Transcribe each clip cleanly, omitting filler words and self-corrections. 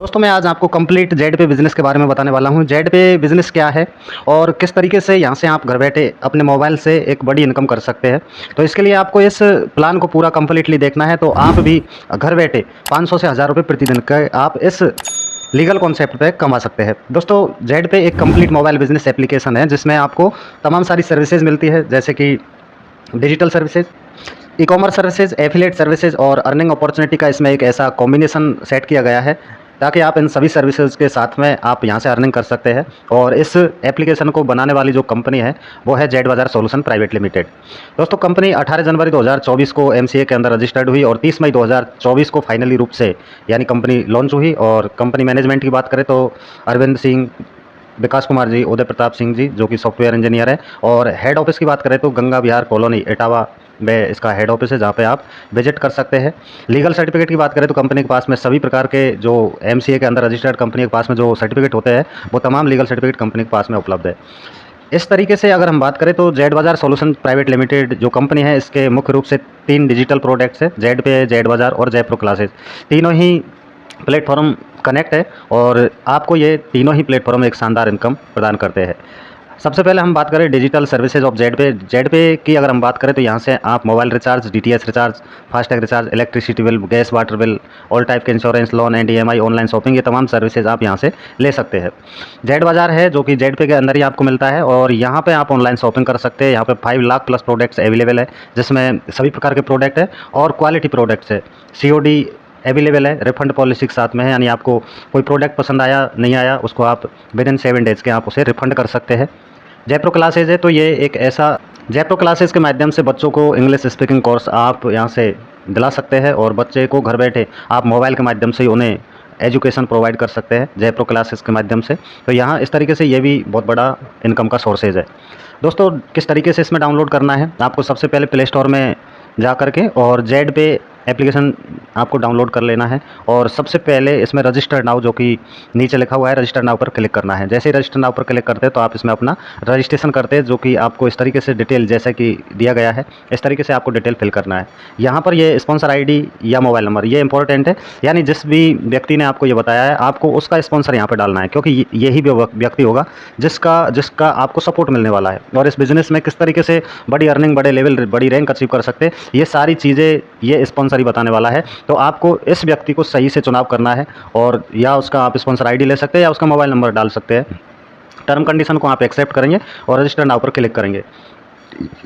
दोस्तों मैं आज आपको कंप्लीट जेड पे बिज़नेस के बारे में बताने वाला हूँ। जेड पे बिज़नेस क्या है और किस तरीके से यहाँ से आप घर बैठे अपने मोबाइल से एक बड़ी इनकम कर सकते हैं। तो इसके लिए आपको इस प्लान को पूरा कंप्लीटली देखना है, तो आप भी घर बैठे 500 से 1000 रुपये प्रतिदिन के आप इस लीगल कॉन्सेप्ट पे कमा सकते हैं। दोस्तों जेड पे एक कंप्लीट मोबाइल बिज़नेस एप्लीकेशन है जिसमें आपको तमाम सारी सर्विसेज मिलती है, जैसे कि digital services, e commerce services, affiliate services और अर्निंग अपॉर्चुनिटी का इसमें एक ऐसा कॉम्बिनेशन सेट किया गया है ताकि आप इन सभी सर्विसेज के साथ में आप यहाँ से अर्निंग कर सकते हैं। और इस एप्लीकेशन को बनाने वाली जो कंपनी है वो है जेड बाज़ार सॉल्यूशन प्राइवेट लिमिटेड। दोस्तों कंपनी 18 जनवरी 2024 को एमसीए के अंदर रजिस्टर्ड हुई और 30 मई 2024 को फाइनली रूप से यानी कंपनी लॉन्च हुई। और कंपनी मैनेजमेंट की बात करें तो अरविंद सिंह, विकास कुमार जी, उदय प्रताप सिंह जी जो कि सॉफ्टवेयर इंजीनियर है। और हेड ऑफिस की बात करें तो गंगा विहार कॉलोनी इटावा में इसका हेड ऑफिस है, जहाँ पे आप विजिट कर सकते हैं। लीगल सर्टिफिकेट की बात करें तो कंपनी के पास में सभी प्रकार के जो एमसीए के अंदर रजिस्टर्ड कंपनी के पास में जो सर्टिफिकेट होते हैं वो तमाम लीगल सर्टिफिकेट कंपनी के पास में उपलब्ध है। इस तरीके से अगर हम बात करें तो जेड बाज़ार सॉल्यूशन प्राइवेट लिमिटेड जो कंपनी है इसके मुख्य रूप से 3 डिजिटल प्रोडक्ट्स है, जेड पे, जेड बाज़ार और जेड प्रो क्लासेस। तीनों ही प्लेटफॉर्म कनेक्ट है और आपको ये तीनों ही प्लेटफॉर्म एक शानदार इनकम प्रदान करते हैं। सबसे पहले हम बात करें डिजिटल सर्विसेज ऑफ जेड पे की अगर हम बात करें तो यहाँ से आप mobile recharge, DTH recharge, FASTag recharge, electricity bill, gas water bill, all type के insurance, loan and EMI, online shopping, ये तमाम सर्विसेज आप यहाँ से ले सकते हैं। जेड बाज़ार है जो कि जेड पे के अंदर ही आपको मिलता है और यहाँ पे आप ऑनलाइन शॉपिंग कर सकते हैं। यहाँ पे 5 लाख प्लस प्रोडक्ट्स अवेलेबल है जिसमें सभी प्रकार के प्रोडक्ट है और क्वालिटी प्रोडक्ट्स है। सीओडी अवेलेबल है, रिफंड पॉलिसी के साथ में है, यानी आपको कोई प्रोडक्ट पसंद आया नहीं आया उसको आप विद इन 7 डेज़ के आप उसे रिफंड कर सकते हैं। जयप्रो क्लासेज है तो ये एक ऐसा जयप्रो क्लासेज के माध्यम से बच्चों को इंग्लिश स्पीकिंग कोर्स आप यहाँ से दिला सकते हैं और बच्चे को घर बैठे आप मोबाइल के माध्यम से उन्हें एजुकेशन प्रोवाइड कर सकते हैं जयप्रो क्लासेस के माध्यम से। तो यहाँ इस तरीके से ये भी बहुत बड़ा इनकम का सोर्सेज है। दोस्तों किस तरीके से इसमें डाउनलोड करना है, आपको सबसे पहले प्ले स्टोर में जा करके और जेड पे एप्लीकेशन आपको डाउनलोड कर लेना है और सबसे पहले इसमें रजिस्टर नाउ जो कि नीचे लिखा हुआ है रजिस्टर नाउ पर क्लिक करना है। जैसे ही रजिस्टर नाउ पर क्लिक करते हैं तो आप इसमें अपना रजिस्ट्रेशन करते हैं, जो कि आपको इस तरीके से डिटेल जैसे कि दिया गया है इस तरीके से आपको डिटेल फिल करना है। यहाँ पर ये स्पॉन्सर आईडी या मोबाइल नंबर ये इंपॉर्टेंट है, यानी जिस भी व्यक्ति ने आपको ये बताया है आपको उसका स्पॉन्सर यहाँ पर डालना है, क्योंकि यही भी व्यक्ति होगा जिसका जिसका आपको सपोर्ट मिलने वाला है और इस बिज़नेस में किस तरीके से बड़ी अर्निंग, बड़े लेवल, बड़ी रैंक अचीव कर सकते हैं, ये सारी चीज़ें ये स्पॉन्सर ही बताने वाला है। तो आपको इस व्यक्ति को सही से चुनाव करना है और या उसका आप स्पॉन्सर आईडी ले सकते हैं या उसका मोबाइल नंबर डाल सकते हैं। टर्म कंडीशन को आप एक्सेप्ट करेंगे और रजिस्टर नाउ पर क्लिक करेंगे।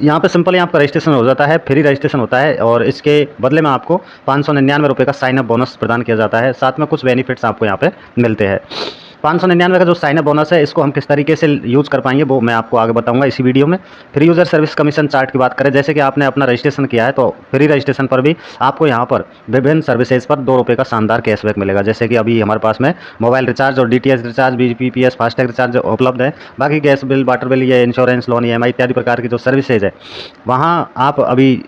यहाँ पे सिंपली आपका रजिस्ट्रेशन हो जाता है, फ्री रजिस्ट्रेशन होता है और इसके बदले में आपको 599 रुपये का साइन अप बोनस प्रदान किया जाता है। साथ में कुछ बेनिफिट्स आपको यहाँ पे मिलते हैं। 599 का जो साइन अप बोनस है इसको हम किस तरीके से यूज़ कर पाएंगे वो मैं आपको आगे बताऊंगा इसी वीडियो में। Free user service commission chart की बात करें, जैसे कि आपने अपना रजिस्ट्रेशन किया है तो फ्री रजिस्ट्रेशन पर भी आपको यहाँ पर विभिन्न सर्विसेज पर 2 रुपये का शानदार कैशबैक मिलेगा। जैसे कि अभी हमारे पास में मोबाइल रिचार्ज और DTH recharge, BPPS, FASTag recharge उपलब्ध है। बाकी गैस बिल, वाटर बिल, ये इंश्योरेंस, लोन, ईएमआई इत्यादि प्रकार की जो सर्विसेज है वहाँ आप अभी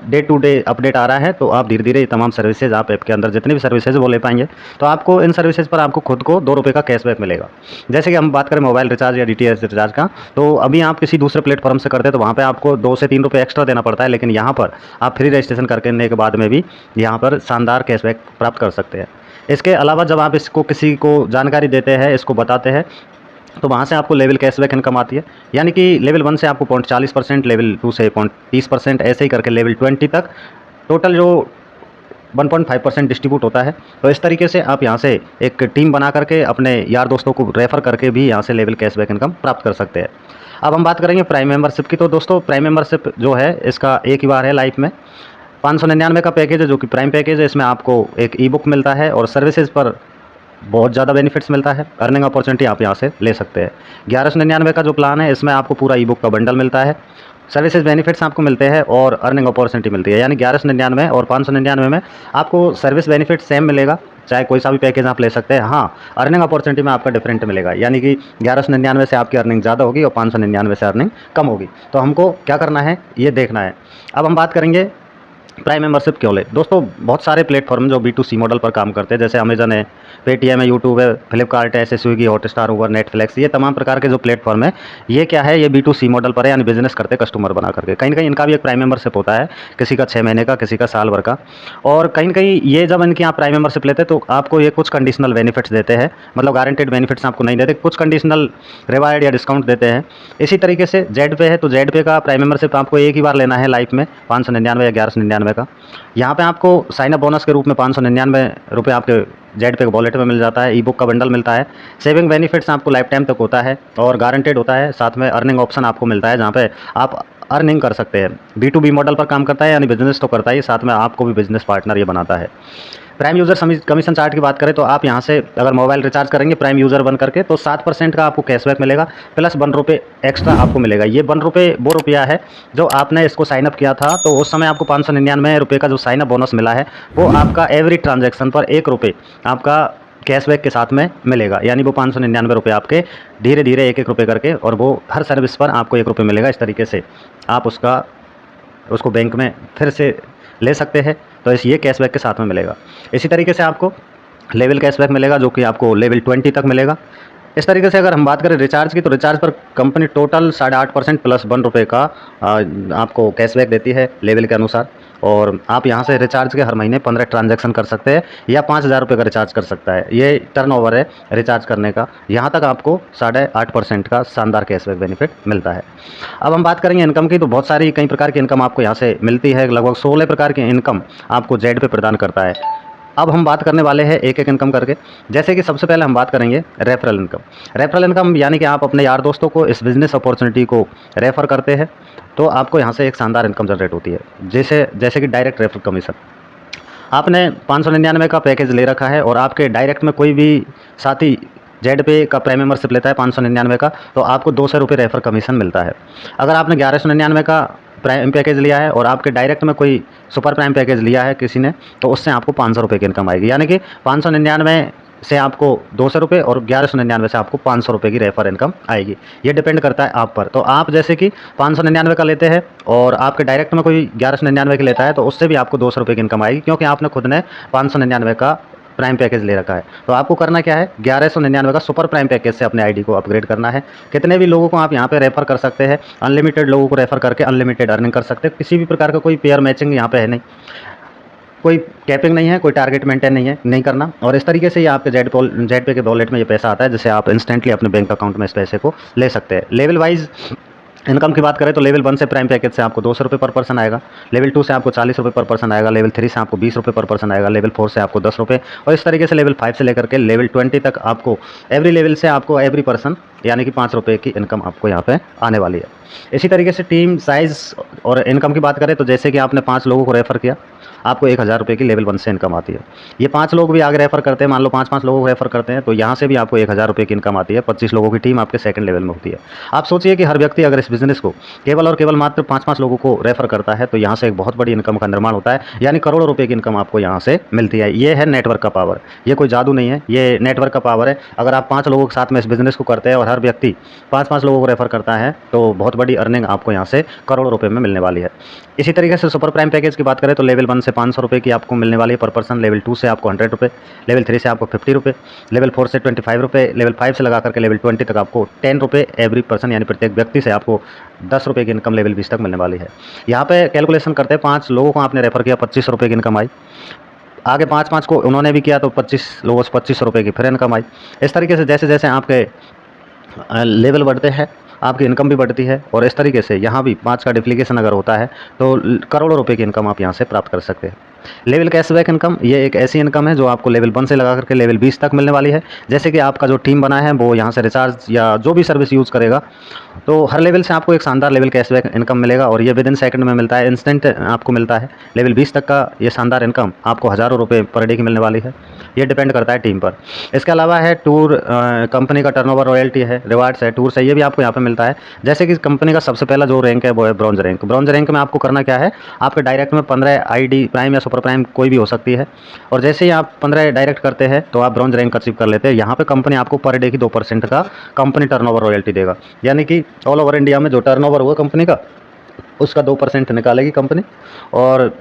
डे टू डे अपडेट आ रहा है, तो आप धीरे धीरे ये तमाम सर्विसेज आप ऐप के अंदर जितनी भी सर्विसेज वो ले पाएंगे। तो आपको इन सर्विसेज पर आपको खुद को 2 रुपये का कैशबैक मिलेगा। जैसे कि हम बात करें मोबाइल रिचार्ज या डीटीएच रिचार्ज का, तो अभी आप किसी दूसरे प्लेटफॉर्म से करते हैं तो वहाँ पे आपको 2 से 3 रुपये एक्स्ट्रा देना पड़ता है, लेकिन यहाँ पर आप फ्री रजिस्ट्रेशन करने के बाद में भी यहाँ पर शानदार कैशबैक प्राप्त कर सकते हैं। इसके अलावा जब आप इसको किसी को जानकारी देते हैं, इसको बताते हैं, तो वहाँ से आपको लेवल कैशबैक इनकम आती है। यानी कि लेवल 1 से आपको 0.40%, लेवल 2 से 0.30%, ऐसे ही करके लेवल 20 तक टोटल जो 1.5% डिस्ट्रीब्यूट होता है। तो इस तरीके से आप यहाँ से एक टीम बना करके अपने यार दोस्तों को रेफ़र करके भी यहाँ से लेवल कैशबैक इनकम प्राप्त कर सकते हैं। अब हम बात करेंगे प्राइम मेंबरशिप की। तो दोस्तों प्राइम मेंबरशिप जो है इसका एक ही बार है लाइफ में। 599 का पैकेज है जो कि प्राइम पैकेज है। इसमें आपको एक ई बुक मिलता है और सर्विसेज पर बहुत ज़्यादा बेनिफिट्स मिलता है। अर्निंग अपॉर्चुनिटी आप यहाँ से ले सकते हैं। 1199 का जो प्लान है इसमें आपको पूरा ई बुक का बंडल मिलता है, सर्विसेज बेनिफिट्स आपको मिलते हैं और अर्निंग अपॉर्चुनिटी मिलती है। यानी 1199 और 599 में आपको सर्विस बेनिफिट सेम मिलेगा, चाहे कोई सा भी पैकेज आप ले सकते हैं। हाँ, अर्निंग अपॉर्चुनिटी में आपका डिफरेंट मिलेगा, यानी कि 1199 से आपकी अर्निंग ज़्यादा होगी और 599 से अर्निंग कम होगी। तो हमको क्या करना है ये देखना है। अब हम बात करेंगे प्राइम मेंबरशिप क्यों ले? दोस्तों बहुत सारे प्लेटफॉर्म जो B2C मॉडल पर काम करते हैं, जैसे अमेजन है, पेटीएम है, यूट्यूब है, फ्लिपकार्ट है, ऐसे स्विगी, हॉटस्टार, उबर, नेटफ्लिक्स, ये तमाम प्रकार के जो प्लेटफॉर्म है, ये क्या है, ये B2C मॉडल पर है, यानी बिजनेस करते हैं कस्टमर बना करके। कहीं ना कहीं इनका भी एक प्राइम मेंबरशिप होता है, किसी का 6 महीने का, किसी का साल भर का। और कहीं ना कहीं ये जब इनकी आप प्राइम मेंबरशिप लेते हैं तो आपको ये कुछ कंडीशनल बेनिफिट्स देते हैं, मतलब गारंटेड बेनिफिट्स आपको नहीं देते, कुछ कंडीशनल रिवार्ड या डिस्काउंट देते हैं। इसी तरीके से जेड पे है, तो जेड पे का प्राइम मेंबरशिप आपको एक ही बार लेना है लाइफ में, 599 या 1199 का। यहाँ पे आपको साइन अप बोनस के रूप में 599 रुपये आपके जेड पे वॉलेट में मिल जाता है, ई बुक का बंडल मिलता है, सेविंग बेनिफिट्स आपको लाइफ टाइम तक होता है और गारंटेड होता है, साथ में अर्निंग ऑप्शन आपको मिलता है जहाँ पे आप अर्निंग कर सकते हैं। B2B मॉडल पर काम करता है, यानी बिजनेस तो करता है, साथ में आपको भी बिजनेस पार्टनर ये बनाता है। प्राइम यूज़र कमीशन चार्ट की बात करें तो आप यहाँ से अगर मोबाइल रिचार्ज करेंगे प्राइम यूज़र बन करके तो 7% का आपको कैशबैक मिलेगा, प्लस ₹1 एक्स्ट्रा आपको मिलेगा। ये ₹1 वो रुपया है जो आपने इसको साइनअप किया था, तो उस समय आपको 599 रुपये का जो साइनअप बोनस मिला है वो आपका एवरी ट्रांजैक्शन पर ₹1 आपका कैशबैक के साथ में मिलेगा, यानी वो 599 रुपये आपके धीरे धीरे एक रुपये करके, और वो हर सर्विस पर आपको ₹1 मिलेगा। इस तरीके से आप उसको बैंक में फिर से ले सकते हैं, तो ये कैशबैक के साथ में मिलेगा। इसी तरीके से आपको लेवल कैशबैक मिलेगा जो कि आपको लेवल 20 तक मिलेगा। इस तरीके से अगर हम बात करें रिचार्ज की, तो रिचार्ज पर कंपनी टोटल 8.5% प्लस ₹1 का आपको कैशबैक देती है लेवल के अनुसार, और आप यहाँ से रिचार्ज के हर महीने 15 ट्रांजैक्शन कर सकते हैं या ₹5000 का रिचार्ज कर सकता है। ये टर्नओवर है रिचार्ज करने का, यहाँ तक आपको 8.5% का शानदार कैशबैक बेनिफिट मिलता है। अब हम बात करेंगे इनकम की, तो बहुत सारी कई प्रकार की इनकम आपको यहाँ से मिलती है, लगभग 16 प्रकार की इनकम आपको जेड पे प्रदान करता है। अब हम बात करने वाले हैं एक एक इनकम करके। जैसे कि सबसे पहले हम बात करेंगे रेफरल इनकम। रेफरल इनकम यानी कि आप अपने यार दोस्तों को इस बिज़नेस अपॉर्चुनिटी को रेफ़र करते हैं तो आपको यहाँ से एक शानदार इनकम जनरेट होती है, जैसे कि डायरेक्ट रेफरल कमीशन। आपने 599 का पैकेज ले रखा है और आपके डायरेक्ट में कोई भी साथी जेड पे का प्राइम मेंबरशिप लेता है 599 का, तो आपको ₹200 रेफर कमीशन मिलता है। अगर आपने 1199 का प्राइम पैकेज लिया है और आपके डायरेक्ट में कोई सुपर प्राइम पैकेज लिया है किसी ने, तो उससे आपको ₹500 की इनकम आएगी, यानी कि 599 से आपको ₹200 और 1199 से आपको ₹500 की रेफर इनकम आएगी। ये डिपेंड करता है आप पर। तो आप जैसे कि 599 का लेते हैं और आपके डायरेक्ट में कोई 1199 की लेता है, तो उससे भी आपको ₹200 की इनकम आएगी, क्योंकि आपने खुद ने 599 का प्राइम पैकेज ले रखा है। तो आपको करना क्या है, 1199 का सुपर प्राइम पैकेज से अपने आईडी को अपग्रेड करना है। कितने भी लोगों को आप यहाँ पे रेफर कर सकते हैं, अनलिमिटेड लोगों को रेफर करके अनलिमिटेड अर्निंग कर सकते हैं। किसी भी प्रकार का कोई पेयर मैचिंग यहाँ पे है नहीं, कोई कैपिंग नहीं है, कोई टारगेट मेंटेन नहीं करना। और इस तरीके से ये आपके जेड पे के वॉलेट में ये पैसा आता है, जिससे आप इंस्टेंटली अपने बैंक अकाउंट में इस पैसे को ले सकते हैं। लेवल वाइज इनकम की बात करें तो लेवल 1 से प्राइम पैकेज से आपको ₹200 पर पर्सन आएगा, लेवल 2 से आपको ₹40 पर पर्सन आएगा, लेवल 3 से आपको ₹20 पर पर्सन आएगा, लेवल 4 से आपको ₹10, और इस तरीके से लेवल 5 से लेकर के लेवल 20 तक आपको एवरी लेवल से आपको एवरी पर्सन यानी कि ₹5 की इनकम आपको यहाँ पे आने वाली है। इसी तरीके से टीम साइज़ और इनकम की बात करें तो जैसे कि आपने 5 लोगों को रेफ़र किया, आपको ₹1000 की लेवल 1 से इनकम आती है। ये 5 लोग भी आगे रेफ़र करते हैं, मान लो 5-5 लोगों को रेफ़र करते हैं, तो यहाँ से भी आपको ₹1000 की इनकम आती है। 25 लोगों की टीम आपके सेकंड लेवल में होती है। आप सोचिए कि हर व्यक्ति अगर इस बिज़नेस को केवल और केवल मात्र 5-5 लोगों को रेफ़र करता है, तो यहाँ से एक बहुत बड़ी इनकम का निर्माण होता है, यानी करोड़ों रुपए की इनकम आपको यहाँ से मिलती है। ये है नेटवर्क का पावर, ये कोई जादू नहीं है, ये नेटवर्क का पावर है। अगर आप 5 लोगों के साथ में इस बिज़नेस को करते हैं और हर व्यक्ति 5-5 लोगों को रेफ़र करता है, तो बहुत बड़ी अर्निंग आपको यहाँ से करोड़ों रुपए में मिलने वाली है। इसी तरीके से सुपर प्राइम पैकेज की बात करें तो लेवल 1 से ₹500 की आपको मिलने वाली है पर पर्सन, लेवल 2 से आपको ₹100, लेवल 3 से आपको ₹50, लेवल 4 से ₹25, लेवल 5 से लगा करके लेवल 20 तक आपको ₹10 एवरी पर्सन यानी प्रत्येक व्यक्ति से आपको ₹10 की इनकम लेवल 20 तक मिलने वाली है। यहाँ पे कैलकुलेशन करते हैं, 5 लोगों को आपने रेफ़र किया, ₹25 की इनकम आई। आगे 5-5 को उन्होंने भी किया तो 25 लोगों से ₹25 की फिर इनकम आई। इस तरीके से जैसे जैसे आपके लेवल बढ़ते हैं आपकी इनकम भी बढ़ती है, और इस तरीके से यहाँ भी 5 का डुप्लीकेशन अगर होता है तो करोड़ों रुपए की इनकम आप यहाँ से प्राप्त कर सकते हैं। लेवल कैशबैक इनकम ये एक ऐसी इनकम है जो आपको लेवल 1 से लगा करके लेवल 20 तक मिलने वाली है। जैसे कि आपका जो टीम बना है वो यहाँ से रिचार्ज या जो भी सर्विस यूज़ करेगा, तो हर लेवल से आपको एक शानदार लेवल कैशबैक इनकम मिलेगा, और ये विद इन सेकंड में मिलता है, इंस्टेंट आपको मिलता है। लेवल 20 तक का ये शानदार इनकम आपको हज़ारों रुपये पर डे की मिलने वाली है। ये डिपेंड करता है टीम पर। इसके अलावा है टूर, कंपनी का टर्नओवर रॉयल्टी है, रिवार्ड्स है, टूर्स है, ये भी आपको यहाँ पे मिलता है। जैसे कि कंपनी का सबसे पहला जो रैंक है वो है ब्रॉन्ज रैंक। ब्रॉन्ज रैंक में आपको करना क्या है, आपके डायरेक्ट में 15 आईडी प्राइम या सुपर प्राइम कोई भी हो सकती है, और जैसे ही आप 15 डायरेक्ट करते हैं तो आप ब्रॉन्ज रैंक अचीव कर लेते हैं। यहाँ पे कंपनी आपको पर डे की 2% का कंपनी टर्नओवर रॉयल्टी देगा, यानी कि ऑल ओवर इंडिया में जो टर्नओवर हुआ कंपनी का उसका 2% निकालेगी कंपनी, और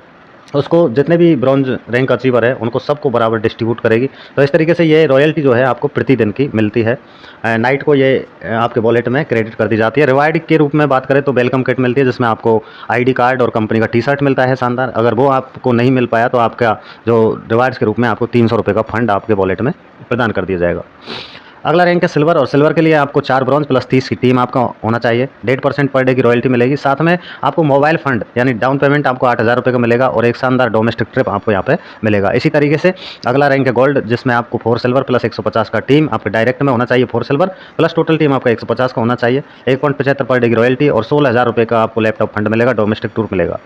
उसको जितने भी ब्रॉन्ज रैंक अचीवर है उनको सबको बराबर डिस्ट्रीब्यूट करेगी। तो इस तरीके से ये रॉयल्टी जो है आपको प्रतिदिन की मिलती है। नाइट को ये आपके वॉलेट में क्रेडिट कर दी जाती है। रिवार्ड के रूप में बात करें तो वेलकम किट मिलती है, जिसमें आपको आईडी कार्ड और कंपनी का टी शर्ट मिलता है शानदार। अगर वो आपको नहीं मिल पाया तो आपका जो रिवार्ड्स के रूप में आपको 300 रुपये का फंड आपके वॉलेट में प्रदान कर दिया जाएगा। अगला रैंक है सिल्वर, और सिल्वर के लिए आपको 4 ब्रॉन्ज प्लस 30 की टीम आपका होना चाहिए। 1.5% पर डे की रॉयल्टी मिलेगी। साथ में आपको मोबाइल फंड यानी डाउन पेमेंट आपको 8,000 रुपये का मिलेगा, और एक शानदार डोमेस्टिक ट्रिप आपको यहाँ पे मिलेगा। इसी तरीके से अगला रैंक है गोल्ड, जिसमें आपको 4 सिल्वर प्लस 150 का टीम आपके डायरेक्ट में होना चाहिए। 4 सिल्वर प्लस टोटल टीम आपका 150 का होना चाहिए। 1.75 पर डे की रॉयल्टी और 16,000 रुपये का आपको लैपटॉप फंड मिलेगा, डोमेस्टिक टूर मिलेगा।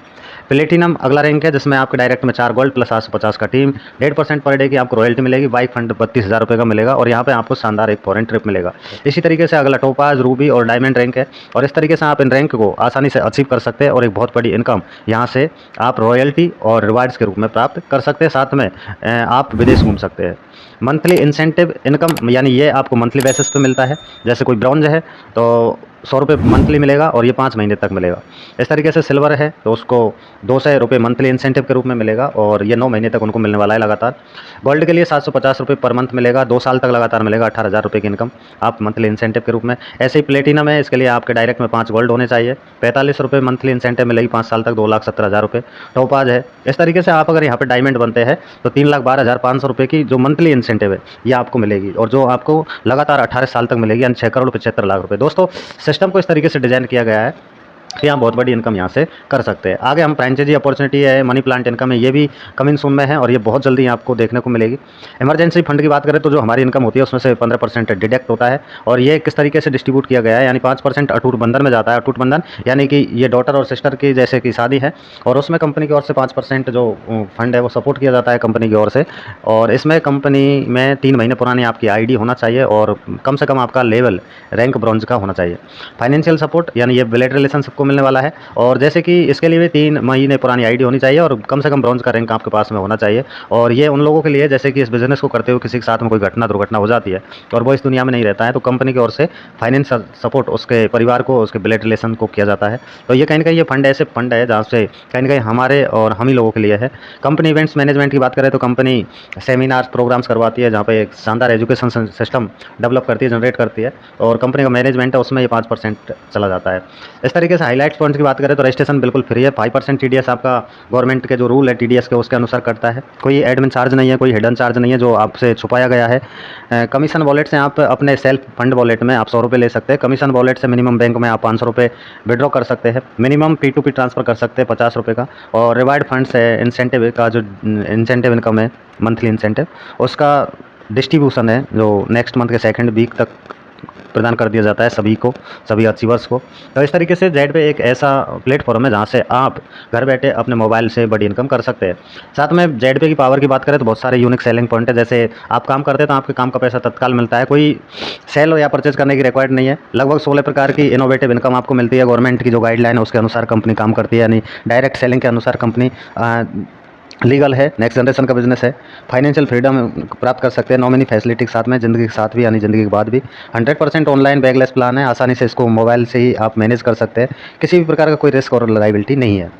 प्लेटिनम अगला रैंक है, जिसमें आपके डायरेक्ट में 4 गोल्ड प्लस 850 का टीम, 1.5% पर डे की आपको रॉयल्टी मिलेगी। बाइक फंड 32,000 रुपये का मिलेगा, और यहाँ पे आपको शानदार एक फॉरेन ट्रिप मिलेगा। इसी तरीके से अगला टोपाज, रूबी और डायमंड रैंक है, और इस तरीके से आप इन रैंक को आसानी से अचीव कर सकते हैं, और एक बहुत बड़ी इनकम यहाँ से आप रॉयल्टी और रिवार्ड्स के रूप में प्राप्त कर सकते हैं। साथ में आप विदेश घूम सकते हैं। मंथली इंसेंटिव इनकम यानी ये आपको मंथली बेसिस पे मिलता है। जैसे कोई ब्रॉन्ज है तो 100 रुपये मंथली मिलेगा, और ये 5 महीने तक मिलेगा। इस तरीके से सिल्वर है तो उसको 200 रुपये मंथली इंसेंटिव के रूप में मिलेगा, और ये 9 महीने तक उनको मिलने वाला है लगातार। गोल्ड के लिए 750 रुपये पर मंथ मिलेगा, 2 साल तक लगातार मिलेगा। 18,000 रुपये की इनकम आप मंथली इंसेंटिव के रूप में। ऐसे ही प्लेटिनम है, इसके लिए आपके डायरेक्ट में 5 गोल्ड होने चाहिए। 45 रुपये मंथली इंसेंटिव मिलेगी 5 साल तक, 2,17,000 रुपये। टोपाज है। इस तरीके से आप अगर यहाँ पर डायमंड बनते हैं तो 3,12,500 रुपये की जो मंथली इंसेंटिव है ये आपको मिलेगी, और जो आपको लगातार 18 साल तक मिलेगी, यानी 6 करोड़ 75 लाख रुपये। दोस्तों सिस्टम को इस तरीके से डिजाइन किया गया है कि आप बहुत बड़ी इनकम यहाँ से कर सकते हैं। आगे हम फ्रेंचाइजी अपॉर्चुनिटी है, मनी प्लांट इनकम है, ये भी कमिंग सून में है, और ये बहुत जल्दी आपको देखने को मिलेगी। इमरजेंसी फंड की बात करें तो जो हमारी इनकम होती है उसमें से 15% डिडक्ट होता है, और ये किस तरीके से डिस्ट्रीब्यूट किया गया है, यानी 5% अटूट बंधन में जाता है। अटूट बंधन यानी कि ये डॉटर और सिस्टर की जैसे कि शादी है, और उसमें कंपनी की ओर से 5% जो फंड है वो सपोर्ट किया जाता है कंपनी की ओर से। और इसमें कंपनी में 3 महीने पुरानी आपकी आईडी होना चाहिए, और कम से कम आपका लेवल रैंक ब्रॉन्ज का होना चाहिए। फाइनेंशियल सपोर्ट यानी ये ब्लड रिलेशन सबको मिलने वाला है, और जैसे कि इसके लिए भी 3 महीने पुरानी आईडी होनी चाहिए, और कम से कम ब्रॉन्ज का रैंक आपके पास में होना चाहिए। और ये उन लोगों के लिए जैसे कि इस बिज़नेस को करते हुए किसी के साथ में कोई दुर्घटना हो जाती है और वो इस दुनिया में नहीं रहता है, तो कंपनी की ओर से फाइनेंशियल सपोर्ट उसके परिवार को, उसके ब्लड रिलेशन को किया जाता है। तो ये कहीं ना कहीं ये फंड ऐसे फंड है जहाँ से कहीं ना कहीं हमारे और हम ही लोगों के लिए है। कंपनी इवेंट्स मैनेजमेंट की बात करें तो कंपनी सेमिनार्स प्रोग्राम्स करवाती है, जहाँ पे एक शानदार एजुकेशन सिस्टम डेवलप करती है, जनरेट करती है, और कंपनी का मैनेजमेंट है उसमें ये 5% चला जाता है। इस तरीके से हाईलाइट पॉइंट्स की बात करें तो रजिस्ट्रेशन बिल्कुल फ्री है। 5% TDS आपका गवर्नमेंट के जो रूल है TDS के उसके अनुसार करता है। कोई एडमिन चार्ज नहीं है, कोई हिडन चार्ज नहीं है जो आपसे छुपाया गया है। कमीशन वॉलेट से आप अपने सेल्फ फंड वॉलेट में आप 100 रुपये ले सकते हैं। कमीशन वॉलेट से मिनिमम बैंक में आप 500 रुपये विड्रॉ कर सकते हैं। मिनिमम P2P ट्रांसफ़र कर सकते हैं 50 रुपये का। और रिवार्ड फंड्स है, इंसेंटिव का जो इंसेंटिव इनकम है मंथली इंसेंटिव, उसका डिस्ट्रीब्यूशन है जो नेक्स्ट मंथ के 2nd वीक तक प्रदान कर दिया जाता है सभी को, सभी अचीवर्स को। तो इस तरीके से जेड पे एक ऐसा प्लेटफॉर्म है जहाँ से आप घर बैठे अपने मोबाइल से बड़ी इनकम कर सकते हैं। साथ में जेड पे की पावर की बात करें तो बहुत सारे यूनिक सेलिंग पॉइंट है। जैसे आप काम करते हैं तो आपके काम का पैसा तत्काल मिलता है, कोई सेल या परचेज करने की रिक्वायर्ड नहीं है। लगभग 16 प्रकार की इनोवेटिव इनकम आपको मिलती है। गवर्नमेंट की जो गाइडलाइन है उसके अनुसार कंपनी काम करती है, यानी डायरेक्ट सेलिंग के अनुसार कंपनी लीगल है, नेक्स्ट जनरेशन का बिजनेस है। फाइनेंशियल फ्रीडम प्राप्त कर सकते हैं नॉमिनी फैसिलिटी के साथ में, ज़िंदगी के साथ भी यानी ज़िंदगी के बाद भी। 100% ऑनलाइन बैगलेस प्लान है, आसानी से इसको मोबाइल से ही आप मैनेज कर सकते हैं। किसी भी प्रकार का कोई रिस्क और लायबिलिटी नहीं है।